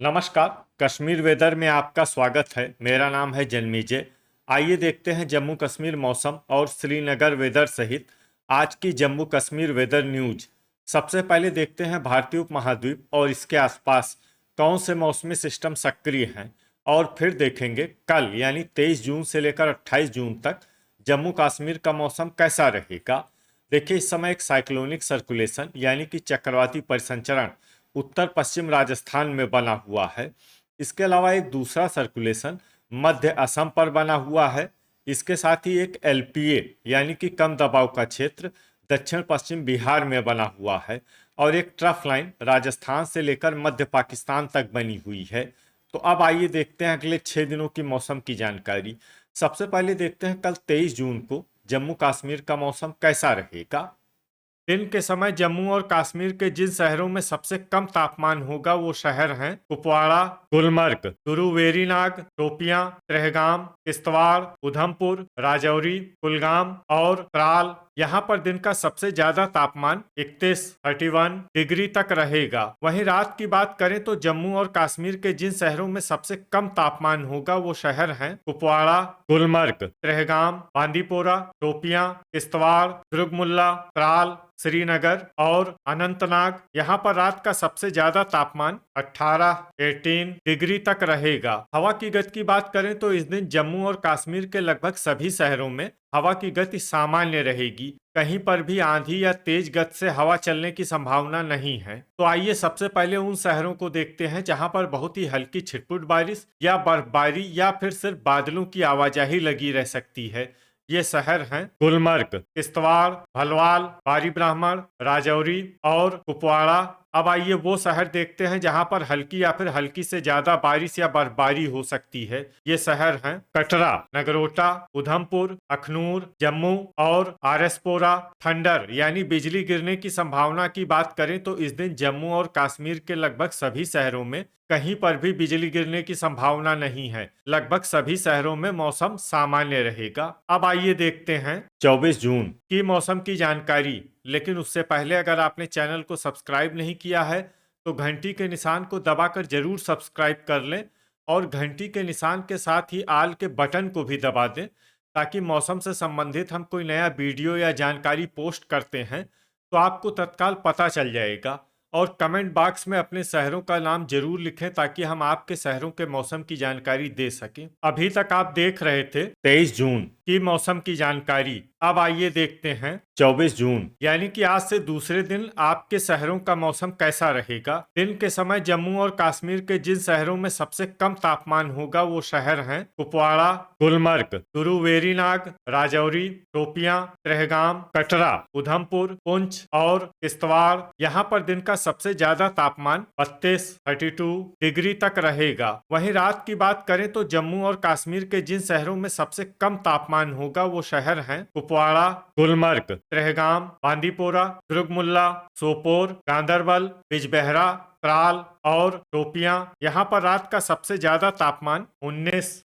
नमस्कार। कश्मीर वेदर में आपका स्वागत है। मेरा नाम है जन्मीजय। आइए देखते हैं जम्मू कश्मीर मौसम और श्रीनगर वेदर सहित आज की जम्मू कश्मीर वेदर न्यूज। सबसे पहले देखते हैं भारतीय उपमहाद्वीप और इसके आसपास कौन से मौसमी सिस्टम सक्रिय हैं, और फिर देखेंगे कल यानी 23 जून से लेकर 28 जून तक जम्मू कश्मीर का मौसम कैसा रहेगा। देखिए, इस समय एक साइक्लोनिक सर्कुलेशन यानी कि चक्रवाती परिसंचरण उत्तर पश्चिम राजस्थान में बना हुआ है। इसके अलावा एक दूसरा सर्कुलेशन मध्य असम पर बना हुआ है। इसके साथ ही एक एलपीए यानी कि कम दबाव का क्षेत्र दक्षिण पश्चिम बिहार में बना हुआ है, और एक ट्रफ लाइन राजस्थान से लेकर मध्य पाकिस्तान तक बनी हुई है। तो अब आइए देखते हैं अगले 6 दिनों की मौसम की जानकारी। सबसे पहले देखते हैं कल 23 जून को जम्मू कश्मीर का मौसम कैसा रहेगा। दिन के समय जम्मू और कश्मीर के जिन शहरों में सबसे कम तापमान होगा वो शहर हैं कुपवाड़ा, गुलमर्ग, वेरीनाग, शोपियां, त्रेहगाम, किश्तवाड़, उधमपुर, राजौरी, कुलगाम और त्राल। यहाँ पर दिन का सबसे ज्यादा तापमान 31 डिग्री तक रहेगा। वहीं रात की बात करें तो जम्मू और कश्मीर के जिन शहरों में सबसे कम तापमान होगा वो शहर हैं कुपवाड़ा, गुलमर्ग, त्रेहगाम, बांदीपोरा, शोपियां, किश्तवाड़, दुर्गमुल्ला, त्राल, श्रीनगर और अनंतनाग। यहाँ पर रात का सबसे ज्यादा तापमान 18 डिग्री तक रहेगा। हवा की गति की बात करें तो इस दिन जम्मू और कश्मीर के लगभग सभी शहरों में हवा की गति सामान्य रहेगी। कहीं पर भी आंधी या तेज गति से हवा चलने की संभावना नहीं है। तो आइए सबसे पहले उन शहरों को देखते हैं जहां पर बहुत ही हल्की छिटपुट बारिश या बर्फबारी या फिर सिर्फ बादलों की आवाजाही लगी रह सकती है। ये शहर हैं गुलमर्ग, किश्तवाड़, भलवाल, बारी ब्राह्मण, राजौरी और कुपवाड़ा। अब आइए वो शहर देखते हैं जहां पर हल्की या फिर हल्की से ज्यादा बारिश या बर्फबारी हो सकती है। ये शहर हैं कटरा, नगरोटा, उधमपुर, अखनूर, जम्मू और आरएसपोरा। थंडर यानी बिजली गिरने की संभावना की बात करें तो इस दिन जम्मू और कश्मीर के लगभग सभी शहरों में कहीं पर भी बिजली गिरने की संभावना नहीं है। लगभग सभी शहरों में मौसम सामान्य रहेगा। अब आइए देखते हैं 24 जून की मौसम की जानकारी। लेकिन उससे पहले अगर आपने चैनल को सब्सक्राइब नहीं किया है तो घंटी के निशान को दबाकर जरूर सब्सक्राइब कर लें, और घंटी के निशान के साथ ही आल के बटन को भी दबा दें, ताकि मौसम से संबंधित हम कोई नया वीडियो या जानकारी पोस्ट करते हैं तो आपको तत्काल पता चल जाएगा। और कमेंट बॉक्स में अपने शहरों का नाम जरूर लिखें ताकि हम आपके शहरों के मौसम की जानकारी दे सकें। अभी तक आप देख रहे थे 23 जून की मौसम की जानकारी। अब आइए देखते हैं 24 जून यानी कि आज से दूसरे दिन आपके शहरों का मौसम कैसा रहेगा। दिन के समय जम्मू और कश्मीर के जिन शहरों में सबसे कम तापमान होगा वो शहर हैं कुपवाड़ा, गुलमर्ग, वेरीनाग, राजौरी, शोपियां, त्रेहगाम, कटरा, उधमपुर, पुंछ और किश्तवाड़। यहाँ पर दिन का सबसे ज्यादा तापमान 32 डिग्री तक रहेगा। वहीं रात की बात करें तो जम्मू और कश्मीर के जिन शहरों में सबसे कम तापमान होगा वो शहर हैं कुपवाड़ा, गुलमर्ग, त्रेहगाम, बांदीपोरा, दुर्गमुल्ला, सोपोर, गांदरबल, बिजबेहरा, त्राल और शोपियां। यहाँ पर रात का सबसे ज्यादा तापमान 19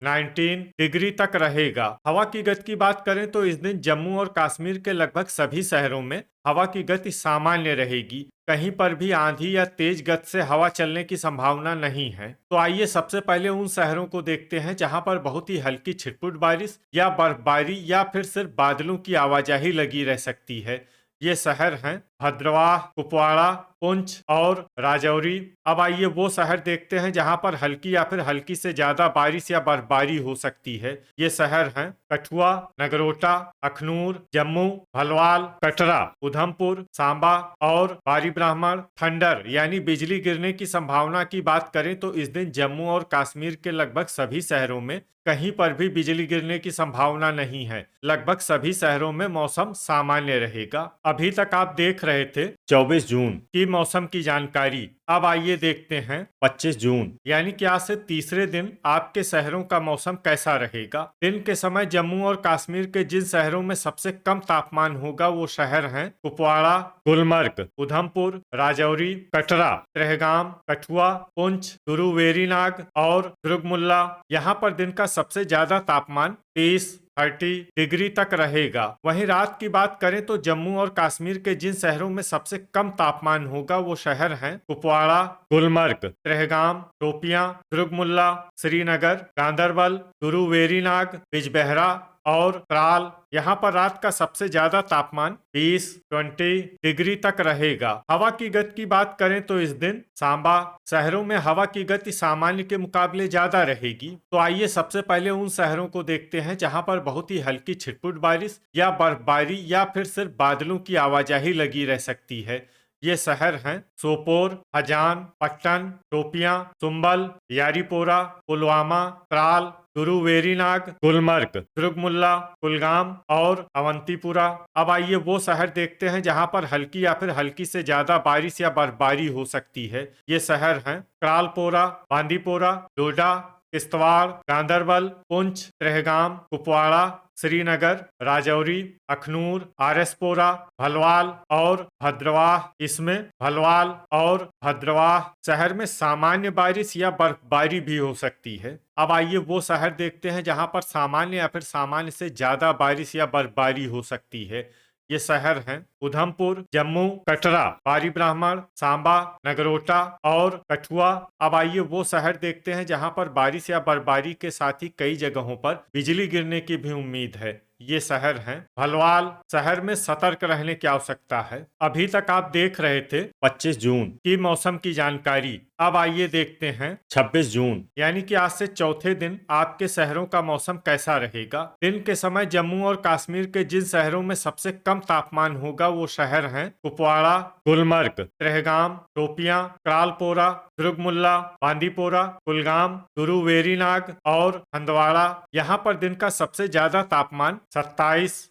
डिग्री तक रहेगा। हवा की गति की बात करें तो इस दिन जम्मू और कश्मीर के लगभग सभी शहरों में हवा की गति सामान्य रहेगी। कहीं पर भी आंधी या तेज गति से हवा चलने की संभावना नहीं है। तो आइए सबसे पहले उन शहरों को देखते हैं जहां पर बहुत ही हल्की छिटपुट बारिश या बर्फबारी या फिर सिर्फ बादलों की आवाजाही लगी रह सकती है। ये शहर हैं भद्रवाह, कुपवाड़ा, पुंछ और राजौरी। अब आइए वो शहर देखते हैं जहां पर हल्की या फिर हल्की से ज्यादा बारिश या बर्फबारी हो सकती है। ये शहर हैं कठुआ, नगरोटा, अखनूर, जम्मू, भलवाल, कटरा, उधमपुर, सांबा और बारी ब्राह्मण। थंडर यानी बिजली गिरने की संभावना की बात करें तो इस दिन जम्मू और कश्मीर के लगभग सभी शहरों में कहीं पर भी बिजली गिरने की संभावना नहीं है। लगभग सभी शहरों में मौसम सामान्य रहेगा। अभी तक आप देख रहे थे 24 जून की मौसम की जानकारी। अब आइए देखते हैं 25 जून यानी कि आज से तीसरे दिन आपके शहरों का मौसम कैसा रहेगा। दिन के समय जम्मू और कश्मीर के जिन शहरों में सबसे कम तापमान होगा वो शहर हैं कुपवाड़ा, गुलमर्ग, उधमपुर, राजौरी, कटरा, त्रेहगाम, कठुआ, पुंछ, वेरीनाग और दुर्गमुल्ला। यहाँ पर दिन का सबसे ज्यादा तापमान 30 30 डिग्री तक रहेगा। वहीं रात की बात करें तो जम्मू और कश्मीर के जिन शहरों में सबसे कम तापमान होगा वो शहर हैं कुपवाड़ा, गुलमर्ग, त्रेहगाम, शोपियां, दुर्गमुल्ला, श्रीनगर, गांदरबल, गुरु वेरीनाग, बिजबेहरा और त्राल। यहाँ पर रात का सबसे ज्यादा तापमान 20 डिग्री तक रहेगा। हवा की गति की बात करें तो इस दिन सांबा शहरों में हवा की गति सामान्य के मुकाबले ज्यादा रहेगी। तो आइए सबसे पहले उन शहरों को देखते हैं जहां पर बहुत ही हल्की छिटपुट बारिश या बर्फबारी या फिर सिर्फ बादलों की आवाजाही लगी रह सकती है। ये शहर हैं सोपोर, हजान, पट्टन, शोपियां, चुंबल, यारीपोरा, पुलवामा, त्राल, गुरु वेरीनाग, गुलमर्ग, दुर्गमुल्ला, कुलगाम और अवंतीपुरा। अब आइए वो शहर देखते हैं जहां पर हल्की या फिर हल्की से ज्यादा बारिश या बर्फबारी हो सकती है। ये शहर हैं त्रालपोरा, बांदीपोरा, डोडा, किश्तवाड़, गांदरबल, पुंछ, त्रेहगाम, कुपवाड़ा, श्रीनगर, राजौरी, अखनूर, आरएसपोरा, भलवाल और भद्रवाह। इसमें भलवाल और भद्रवाह शहर में सामान्य बारिश या बर्फबारी भी हो सकती है। अब आइए वो शहर देखते हैं जहां पर सामान्य या फिर सामान्य से ज्यादा बारिश या बर्फबारी हो सकती है। ये शहर हैं उधमपुर, जम्मू, कटरा, बारी ब्राह्मण, सांबा, नगरोटा और कठुआ। अब आइए वो शहर देखते हैं जहां पर बारिश या बर्फबारी के साथ ही कई जगहों पर बिजली गिरने की भी उम्मीद है। ये शहर हैं भलवाल। शहर में सतर्क रहने की आवश्यकता है। अभी तक आप देख रहे थे 25 जून की मौसम की जानकारी। अब आइए देखते हैं 26 जून यानी कि आज से चौथे दिन आपके शहरों का मौसम कैसा रहेगा। दिन के समय जम्मू और कश्मीर के जिन शहरों में सबसे कम तापमान होगा वो शहर हैं कुपवाड़ा, गुलमर्ग, त्रेहगाम, शोपियां, त्रालपोरा, दुर्गमुल्ला, बांदीपोरा, कुलगाम, गुरु वेरीनाग और हंदवाड़ा। यहाँ पर दिन का सबसे ज्यादा तापमान 27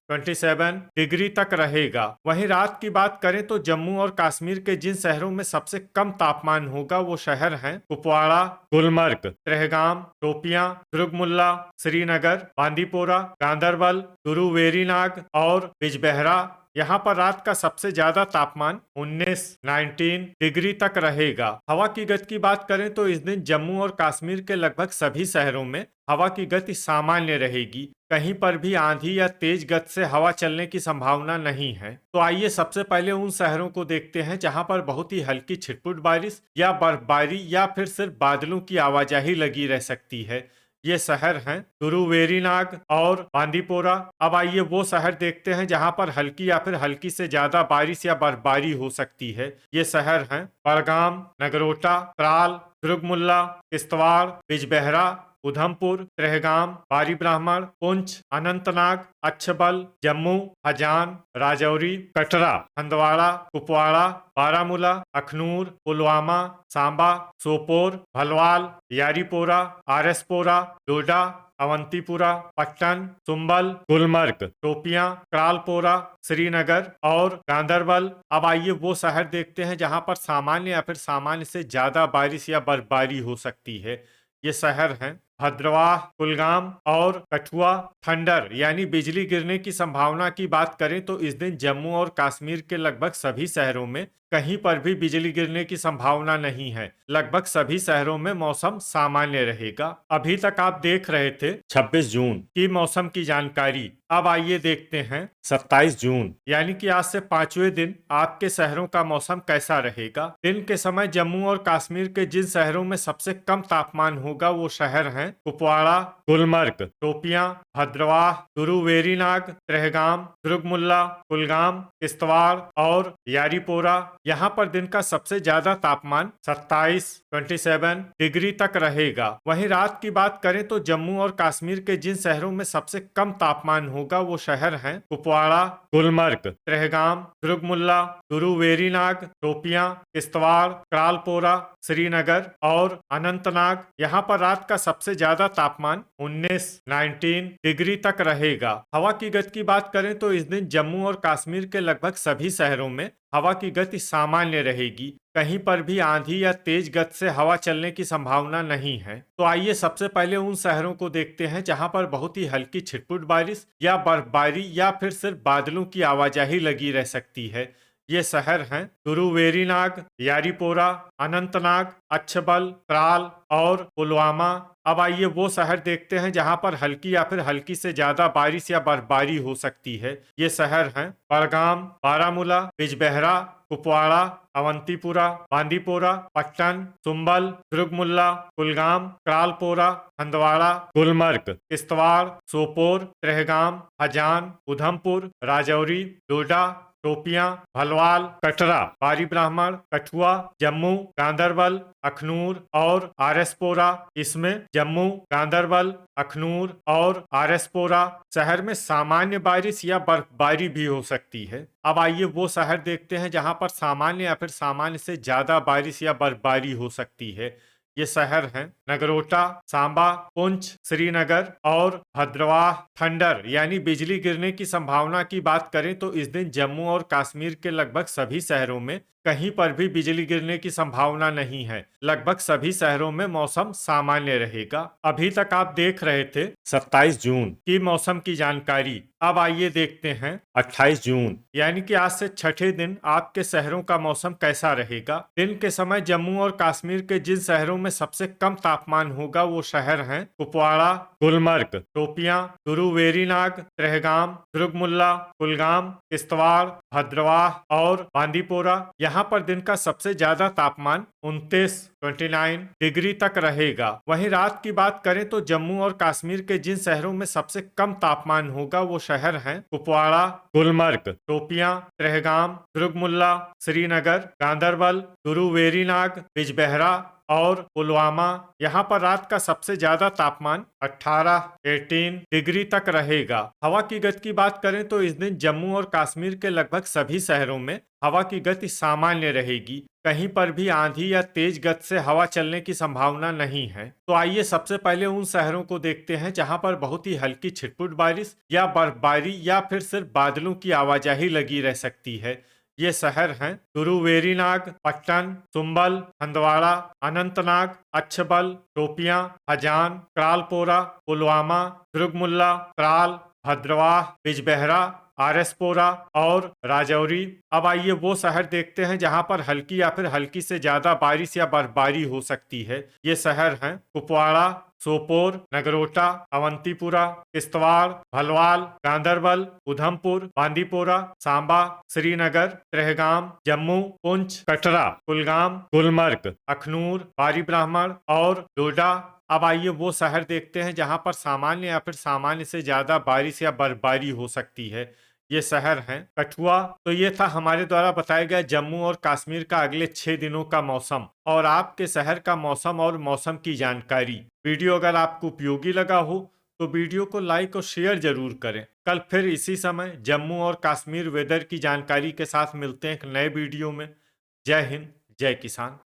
डिग्री तक रहेगा। वहीं रात की बात करें तो जम्मू और कश्मीर के जिन शहरों में सबसे कम तापमान होगा वो शहर हैं कुपवाड़ा, गुलमर्ग, त्रेहगाम, शोपियां, दुर्गमुल्ला, श्रीनगर, बांदीपोरा, गांदरबल, गुरु वेरीनाग और बिजबेहरा। यहाँ पर रात का सबसे ज्यादा तापमान 19 डिग्री तक रहेगा। हवा की गति की बात करें तो इस दिन जम्मू और कश्मीर के लगभग सभी शहरों में हवा की गति सामान्य रहेगी। कहीं पर भी आंधी या तेज गति से हवा चलने की संभावना नहीं है। तो आइए सबसे पहले उन शहरों को देखते हैं जहां पर बहुत ही हल्की छिटपुट बारिश या बर्फबारी या फिर सिर्फ बादलों की आवाजाही लगी रह सकती है। ये शहर हैं गुरु वेरीनाग और बांदीपोरा। अब आइए वो शहर देखते हैं जहां पर हल्की या फिर हल्की से ज्यादा बारिश या बर्फबारी हो सकती है। ये शहर हैं बड़गाम, नगरोटा, त्राल, दुर्गमुल्ला, किश्तवाड़, बिजबेहरा, उधमपुर, त्रेहगाम, बारी ब्राह्मण, पुंछ, अनंतनाग, अच्छबल, जम्मू, हजान, राजौरी, कटरा, हंदवाड़ा, कुपवाड़ा, बारामूला, अखनूर, पुलवामा, सांबा, सोपोर, भलवाल, यारीपोरा, आरएसपोरा, डोडा, अवंतीपुरा, पट्टन, चुंबल, गुलमर्ग, शोपियां, त्रालपोरा, श्रीनगर और गांदरबल। अब आइए वो शहर देखते हैं जहां पर सामान्य या फिर सामान्य से ज्यादा बारिश या बर्फबारी हो सकती है। ये शहर हैं भद्रवाह, कुलगाम और कठुआ। थंडर यानी बिजली गिरने की संभावना की बात करें तो इस दिन जम्मू और कश्मीर के लगभग सभी शहरों में कहीं पर भी बिजली गिरने की संभावना नहीं है। लगभग सभी शहरों में मौसम सामान्य रहेगा। अभी तक आप देख रहे थे 26 जून की मौसम की जानकारी। अब आइए देखते हैं 27 जून यानी कि आज से 5वें दिन आपके शहरों का मौसम कैसा रहेगा। दिन के समय जम्मू और कश्मीर के जिन शहरों में सबसे कम तापमान होगा वो शहर हैं कुपवाड़ा, गुलमर्ग, शोपियां, भद्रवाह, गुरु वेरीनाग, त्रेहगाम, दुर्गमुल्ला, कुलगाम, किश्तवाड़ और यारीपोरा। यहाँ पर दिन का सबसे ज्यादा तापमान 27 डिग्री तक रहेगा। वहीं रात की बात करें तो जम्मू और कश्मीर के जिन शहरों में सबसे कम तापमान होगा वो शहर हैं कुपवाड़ा, गुलमर्ग, त्रेहगाम, दुर्गमुल्ला, गुरु वेरीनाग, शोपियां, किश्तवाड़, त्रालपोरा, श्रीनगर और अनंतनाग। यहाँ पर रात का सबसे ज्यादा तापमान 19 डिग्री तक रहेगा। हवा की गति की बात करें तो इस दिन जम्मू और कश्मीर के लगभग सभी शहरों में हवा की गति सामान्य रहेगी। कहीं पर भी आंधी या तेज गति से हवा चलने की संभावना नहीं है। तो आइए सबसे पहले उन शहरों को देखते हैं जहां पर बहुत ही हल्की छिटपुट बारिश या बर्फबारी या फिर सिर्फ बादलों की आवाजाही लगी रह सकती है। ये शहर हैं तुरुवेरीनाग, यारीपोरा, अनंतनाग, अच्छबल, त्राल और पुलवामा। अब आइए वो शहर देखते हैं जहां पर हल्की या फिर हल्की से ज्यादा बारिश या बर्फबारी हो सकती है। ये शहर हैं बड़गाम, बारामूला, बिजबेहरा, कुपवाड़ा, अवंतीपुरा, बांदीपोरा, पट्टन, सुंबल, दुर्गमुल्ला, कुलगाम, क्रालपोरा, हंदवाड़ा, गुलमर्ग, किश्तवाड़, सोपोर, त्रेहगाम, हजान, उधमपुर, राजौरी, डोडा, टोपियां, भलवाल, कटरा, बारी ब्राह्मण, कठुआ, जम्मू, गांदरबल, अखनूर और आरएसपोरा। इसमें जम्मू, गांदरबल, अखनूर और आरएसपोरा शहर में सामान्य बारिश या बर्फबारी भी हो सकती है। अब आइए वो शहर देखते हैं जहां पर सामान्य या फिर सामान्य से ज्यादा बारिश या बर्फबारी हो सकती है। ये शहर हैं नगरोटा, सांबा, पुंछ, श्रीनगर और भद्रवाह। थंडर यानी बिजली गिरने की संभावना की बात करें तो इस दिन जम्मू और कश्मीर के लगभग सभी शहरों में कहीं पर भी बिजली गिरने की संभावना नहीं है। लगभग सभी शहरों में मौसम सामान्य रहेगा। अभी तक आप देख रहे थे 27 जून की मौसम की जानकारी। अब आइए देखते हैं 28 जून यानी कि आज से छठे दिन आपके शहरों का मौसम कैसा रहेगा। दिन के समय जम्मू और कश्मीर के जिन शहरों में सबसे कम तापमान होगा वो शहर हैं कुपवाड़ा, गुलमर्ग, टोपियां, तुरुवेरीनाग, त्रेहगाम, दुर्गमुल्ला, कुलगाम, किश्तवाड़, भद्रवाह और बांदीपोरा। यहाँ पर दिन का सबसे ज्यादा तापमान 29 डिग्री तक रहेगा। वहीं रात की बात करें तो जम्मू और कश्मीर के जिन शहरों में सबसे कम तापमान होगा वो शहर हैं कुपवाड़ा, गुलमर्ग, टोपियां, त्रेहगाम, दुर्गमुल्ला, श्रीनगर, गांदरबल, तुरुवेरीनाग, बिजबेहरा और पुलवामा। यहाँ पर रात का सबसे ज्यादा तापमान 18 डिग्री तक रहेगा। हवा की गति की बात करें तो इस दिन जम्मू और कश्मीर के लगभग सभी शहरों में हवा की गति सामान्य रहेगी। कहीं पर भी आंधी या तेज गति से हवा चलने की संभावना नहीं है। तो आइए सबसे पहले उन शहरों को देखते हैं जहां पर बहुत ही हल्की छिटपुट बारिश या बर्फबारी या फिर सिर्फ बादलों की आवाजाही लगी रह सकती है। ये शहर हैं तुरुवेरीनाग, पट्टन, सुंबल, हंदवाड़ा, अनंतनाग, अच्छबल, टोपियां, हजान, क्रालपोरा, पुलवामा, दुर्गमुल्ला, त्राल, भद्रवाह, बिजबेहरा, आरएसपोरा और राजौरी। अब आइए वो शहर देखते हैं जहां पर हल्की या फिर हल्की से ज्यादा बारिश या बर्फबारी हो सकती है। ये शहर हैं कुपवाड़ा, सोपोर, नगरोटा, अवंतीपुरा, किश्तवाड़, भलवाल, गांदरबल, उधमपुर, बांदीपोरा, सांबा, श्रीनगर, त्रेहगाम, जम्मू, पुंछ, कटरा, कुलगाम, गुलमर्ग, अखनूर, बारी ब्राह्मण और डोडा। अब आइए वो शहर देखते हैं जहां पर सामान्य या फिर सामान्य से ज्यादा बारिश या बर्फबारी हो सकती है। ये शहर हैं कठुआ। तो ये था हमारे द्वारा बताया गया जम्मू और कश्मीर का अगले 6 दिनों का मौसम और आपके शहर का मौसम और मौसम की जानकारी। वीडियो अगर आपको उपयोगी लगा हो तो वीडियो को लाइक और शेयर जरूर करें। कल फिर इसी समय जम्मू और कश्मीर वेदर की जानकारी के साथ मिलते हैं एक नए वीडियो में। जय हिंद, जय किसान।